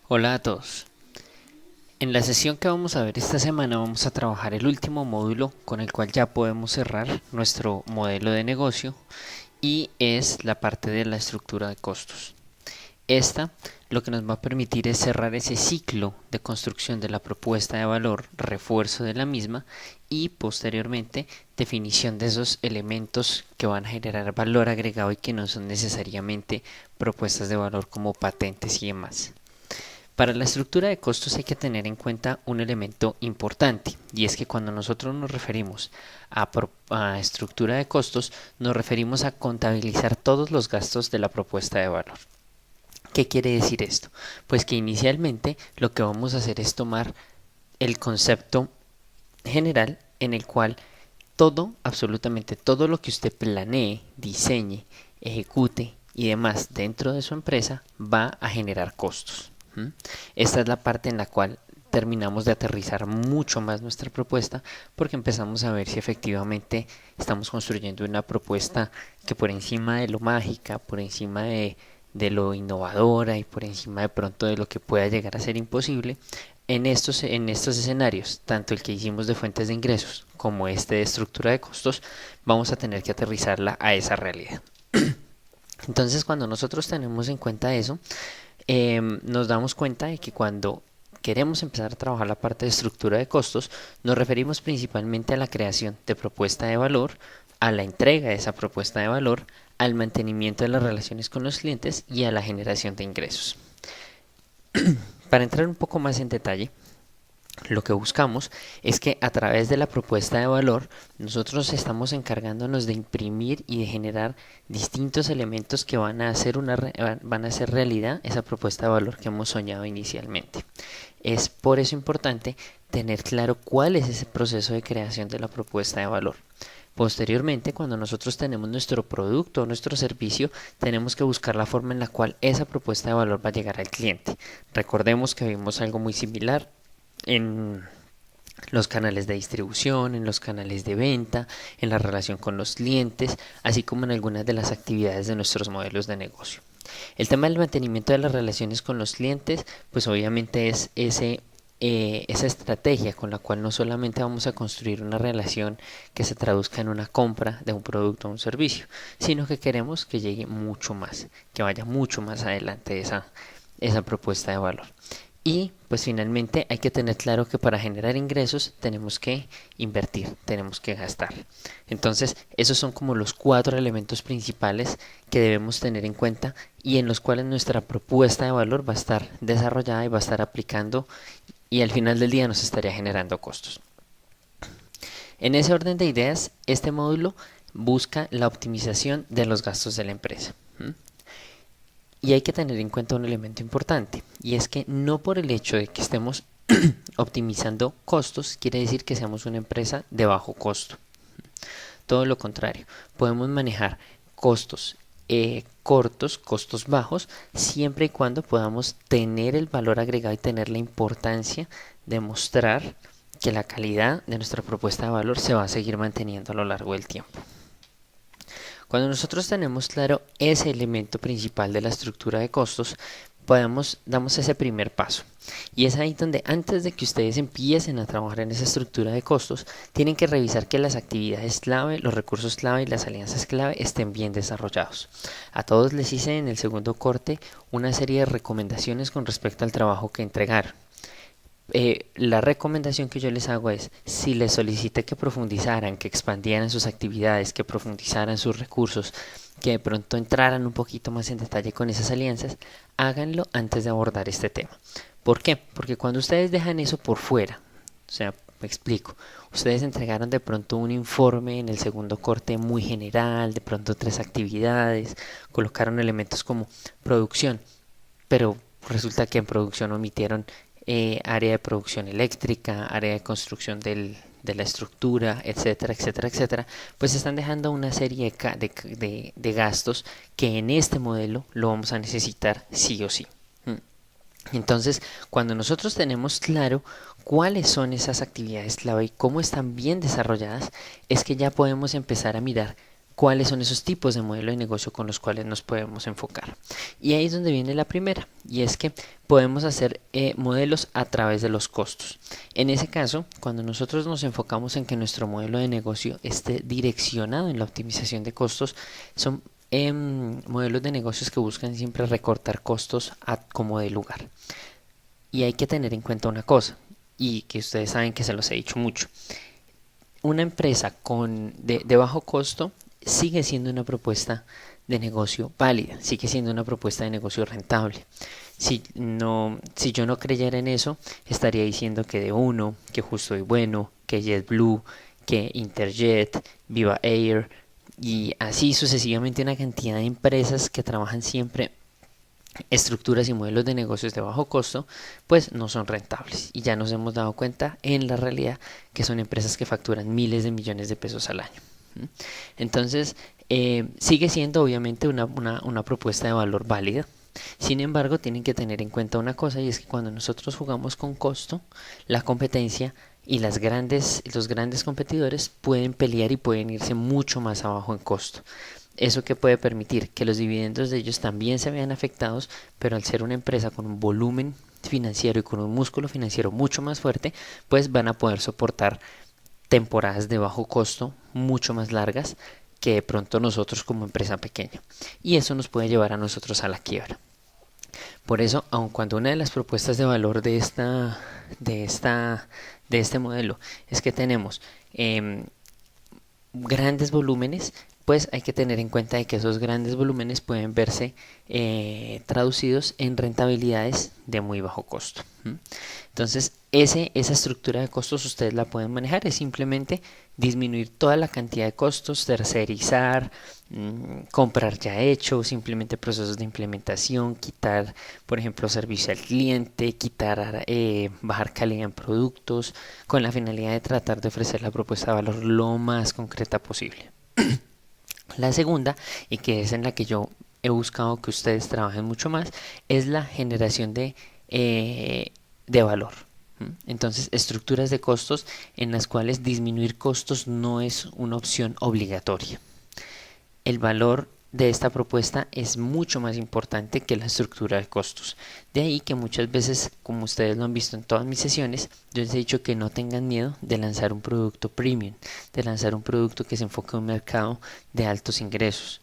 Hola a todos. En la sesión que vamos a ver esta semana vamos a trabajar el último módulo con el cual ya podemos cerrar nuestro modelo de negocio y es la parte de la estructura de costos. Esta lo que nos va a permitir es cerrar ese ciclo de construcción de la propuesta de valor, refuerzo de la misma y posteriormente definición de esos elementos que van a generar valor agregado y que no son necesariamente propuestas de valor como patentes y demás. Para la estructura de costos hay que tener en cuenta un elemento importante y es que cuando nosotros nos referimos a estructura de costos nos referimos a contabilizar todos los gastos de la propuesta de valor. ¿Qué quiere decir esto? Pues que inicialmente lo que vamos a hacer es tomar el concepto general en el cual todo, absolutamente todo lo que usted planee, diseñe, ejecute y demás dentro de su empresa va a generar costos. Esta es la parte en la cual terminamos de aterrizar mucho más nuestra propuesta porque empezamos a ver si efectivamente estamos construyendo una propuesta que por encima de lo mágica, por encima de lo innovadora y por encima de pronto de lo que pueda llegar a ser imposible, en estos escenarios, tanto el que hicimos de fuentes de ingresos como este de estructura de costos, vamos a tener que aterrizarla a esa realidad. Entonces, cuando nosotros tenemos en cuenta eso, nos damos cuenta de que cuando queremos empezar a trabajar la parte de estructura de costos, nos referimos principalmente a la creación de propuesta de valor, a la entrega de esa propuesta de valor, al mantenimiento de las relaciones con los clientes y a la generación de ingresos. Para entrar un poco más en detalle, lo que buscamos es que a través de la propuesta de valor nosotros estamos encargándonos de imprimir y de generar distintos elementos que van a hacer realidad esa propuesta de valor que hemos soñado inicialmente. Es por eso importante tener claro cuál es ese proceso de creación de la propuesta de valor. Posteriormente, cuando nosotros tenemos nuestro producto o nuestro servicio, tenemos que buscar la forma en la cual esa propuesta de valor va a llegar al cliente. Recordemos que vimos algo muy similar en los canales de distribución, en los canales de venta, en la relación con los clientes, así como en algunas de las actividades de nuestros modelos de negocio. El tema del mantenimiento de las relaciones con los clientes, pues obviamente es esa estrategia con la cual no solamente vamos a construir una relación que se traduzca en una compra de un producto o un servicio, sino que queremos que llegue mucho más, que vaya mucho más adelante esa propuesta de valor. Y pues finalmente hay que tener claro que para generar ingresos tenemos que invertir, tenemos que gastar. Entonces esos son como los 4 elementos principales que debemos tener en cuenta y en los cuales nuestra propuesta de valor va a estar desarrollada y va a estar aplicando y al final del día nos estaría generando costos. En ese orden de ideas, este módulo busca la optimización de los gastos de la empresa. Y hay que tener en cuenta un elemento importante, y es que no por el hecho de que estemos optimizando costos, quiere decir que seamos una empresa de bajo costo. Todo lo contrario, podemos manejar costos cortos, costos bajos, siempre y cuando podamos tener el valor agregado y tener la importancia de mostrar que la calidad de nuestra propuesta de valor se va a seguir manteniendo a lo largo del tiempo. Cuando nosotros tenemos claro ese elemento principal de la estructura de costos, damos ese primer paso. Y es ahí donde antes de que ustedes empiecen a trabajar en esa estructura de costos, tienen que revisar que las actividades clave, los recursos clave y las alianzas clave estén bien desarrollados. A todos les hice en el segundo corte una serie de recomendaciones con respecto al trabajo que entregaron. La recomendación que yo les hago es, si les solicité que profundizaran, que expandieran sus actividades, que profundizaran sus recursos, que de pronto entraran un poquito más en detalle con esas alianzas, háganlo antes de abordar este tema. ¿Por qué? Porque cuando ustedes dejan eso por fuera, o sea, me explico, ustedes entregaron de pronto un informe en el segundo corte muy general, de pronto 3 actividades, colocaron elementos como producción, pero resulta que en producción omitieron área de producción eléctrica, área de construcción de la estructura, etcétera, etcétera, etcétera, pues están dejando una serie de gastos que en este modelo lo vamos a necesitar sí o sí. Entonces, cuando nosotros tenemos claro cuáles son esas actividades clave y cómo están bien desarrolladas, es que ya podemos empezar a mirar cuáles son esos tipos de modelo de negocio con los cuales nos podemos enfocar. Y ahí es donde viene la primera, y es que podemos hacer modelos a través de los costos. En ese caso, cuando nosotros nos enfocamos en que nuestro modelo de negocio esté direccionado en la optimización de costos, son modelos de negocios que buscan siempre recortar costos a como de lugar. Y hay que tener en cuenta una cosa, y que ustedes saben que se los he dicho mucho. Una empresa de bajo costo sigue siendo una propuesta de negocio válida, sigue siendo una propuesta de negocio rentable. Si yo no creyera en eso, estaría diciendo que de uno, que Justo y Bueno, que JetBlue, que Interjet, Viva Air y así sucesivamente una cantidad de empresas que trabajan siempre estructuras y modelos de negocios de bajo costo, pues no son rentables. Y ya nos hemos dado cuenta en la realidad que son empresas que facturan miles de millones de pesos al año. Entonces, sigue siendo obviamente una propuesta de valor válida. Sin embargo, tienen que tener en cuenta una cosa, y es que cuando nosotros jugamos con costo, la competencia y los grandes competidores pueden pelear y pueden irse mucho más abajo en costo. Eso que puede permitir que los dividendos de ellos también se vean afectados, pero al ser una empresa con un volumen financiero y con un músculo financiero mucho más fuerte, pues van a poder soportar temporadas de bajo costo mucho más largas que de pronto nosotros como empresa pequeña. Y eso nos puede llevar a nosotros a la quiebra. Por eso, aun cuando una de las propuestas de valor de este modelo es que tenemos grandes volúmenes, pues hay que tener en cuenta de que esos grandes volúmenes pueden verse traducidos en rentabilidades de muy bajo costo. Entonces, esa estructura de costos ustedes la pueden manejar, es simplemente disminuir toda la cantidad de costos, tercerizar, comprar ya hecho, simplemente procesos de implementación, quitar, por ejemplo, servicio al cliente, bajar calidad en productos, con la finalidad de tratar de ofrecer la propuesta de valor lo más concreta posible. La segunda, y que es en la que yo he buscado que ustedes trabajen mucho más, es la generación de valor. Entonces, estructuras de costos en las cuales disminuir costos no es una opción obligatoria. El valor de esta propuesta es mucho más importante que la estructura de costos. De ahí que muchas veces, como ustedes lo han visto en todas mis sesiones, yo les he dicho que no tengan miedo de lanzar un producto premium, de lanzar un producto que se enfoque en un mercado de altos ingresos.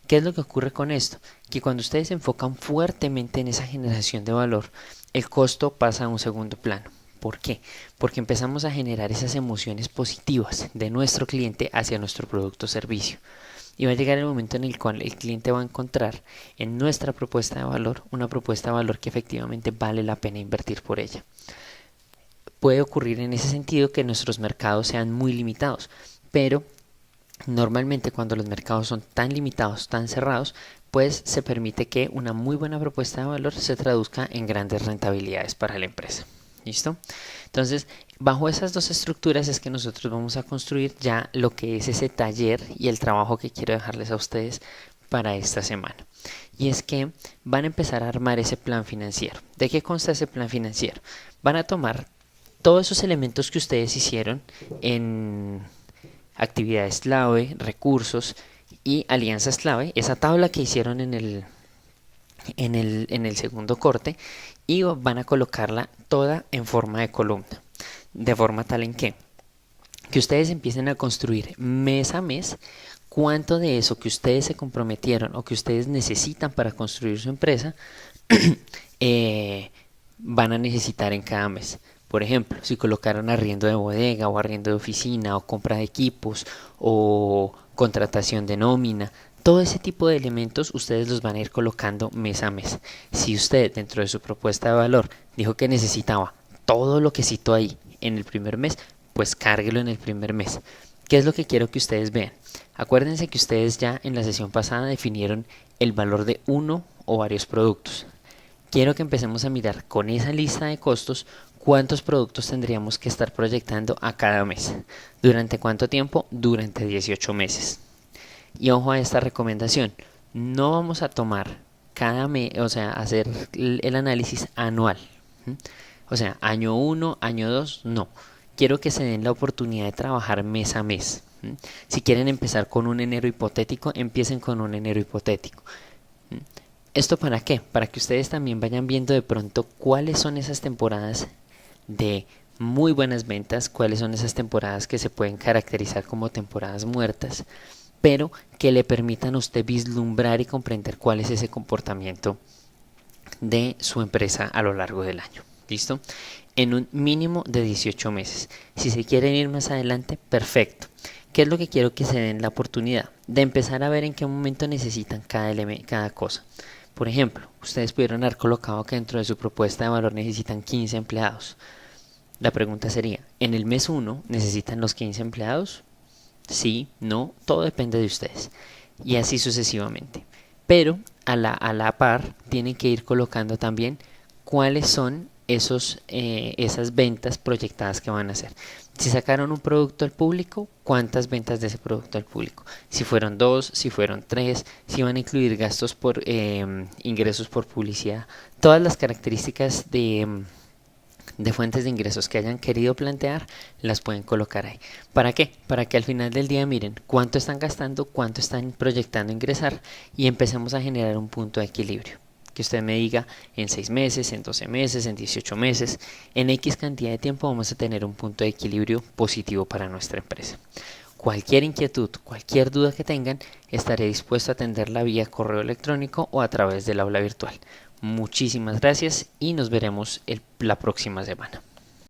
¿Qué es lo que ocurre con esto? Que cuando ustedes se enfocan fuertemente en esa generación de valor, el costo pasa a un segundo plano. ¿Por qué? Porque empezamos a generar esas emociones positivas de nuestro cliente hacia nuestro producto o servicio. Y va a llegar el momento en el cual el cliente va a encontrar en nuestra propuesta de valor una propuesta de valor que efectivamente vale la pena invertir por ella. Puede ocurrir en ese sentido que nuestros mercados sean muy limitados, pero normalmente cuando los mercados son tan limitados, tan cerrados, pues se permite que una muy buena propuesta de valor se traduzca en grandes rentabilidades para la empresa. ¿Listo? Entonces, bajo esas dos estructuras es que nosotros vamos a construir ya lo que es ese taller y el trabajo que quiero dejarles a ustedes para esta semana. Y es que van a empezar a armar ese plan financiero. ¿De qué consta ese plan financiero? Van a tomar todos esos elementos que ustedes hicieron en actividades clave, recursos y alianzas clave, esa tabla que hicieron en el segundo corte, y van a colocarla toda en forma de columna, de forma tal en que ustedes empiecen a construir mes a mes cuánto de eso que ustedes se comprometieron o que ustedes necesitan para construir su empresa van a necesitar en cada mes. Por ejemplo, si colocaron arriendo de bodega o arriendo de oficina o compra de equipos o contratación de nómina, todo ese tipo de elementos ustedes los van a ir colocando mes a mes. Si usted dentro de su propuesta de valor dijo que necesitaba todo lo que citó ahí en el primer mes, pues cárguelo en el primer mes. ¿Qué es lo que quiero que ustedes vean? Acuérdense que ustedes ya en la sesión pasada definieron el valor de uno o varios productos. Quiero que empecemos a mirar con esa lista de costos cuántos productos tendríamos que estar proyectando a cada mes. ¿Durante cuánto tiempo? Durante 18 meses. Y ojo a esta recomendación, no vamos a tomar cada mes, o sea, hacer el análisis anual. O sea, año 1, año 2, no. quiero que se den la oportunidad de trabajar mes a mes. Si quieren empezar con un enero hipotético, empiecen con un enero hipotético. ¿Esto para qué? Para que ustedes también vayan viendo de pronto cuáles son esas temporadas de muy buenas ventas, cuáles son esas temporadas que se pueden caracterizar como temporadas muertas, pero que le permitan a usted vislumbrar y comprender cuál es ese comportamiento de su empresa a lo largo del año. ¿Listo? En un mínimo de 18 meses. Si se quieren ir más adelante, perfecto. ¿Qué es lo que quiero que se den la oportunidad? De empezar a ver en qué momento necesitan cada cosa. Por ejemplo, ustedes pudieron haber colocado que dentro de su propuesta de valor necesitan 15 empleados. La pregunta sería, ¿en el mes 1 necesitan los 15 empleados? Sí, no, todo depende de ustedes. Y así sucesivamente. Pero a la par tienen que ir colocando también cuáles son esas ventas proyectadas que van a hacer. Si sacaron un producto al público, ¿cuántas ventas de ese producto al público? Si fueron 2, si fueron 3, si van a incluir gastos por ingresos por publicidad. Todas las características de fuentes de ingresos que hayan querido plantear, las pueden colocar ahí. ¿Para qué? Para que al final del día miren cuánto están gastando, cuánto están proyectando ingresar y empecemos a generar un punto de equilibrio. Que usted me diga en 6 meses, en 12 meses, en 18 meses, en X cantidad de tiempo vamos a tener un punto de equilibrio positivo para nuestra empresa. Cualquier inquietud, cualquier duda que tengan, estaré dispuesto a atenderla vía correo electrónico o a través del aula virtual. Muchísimas gracias y nos veremos la próxima semana.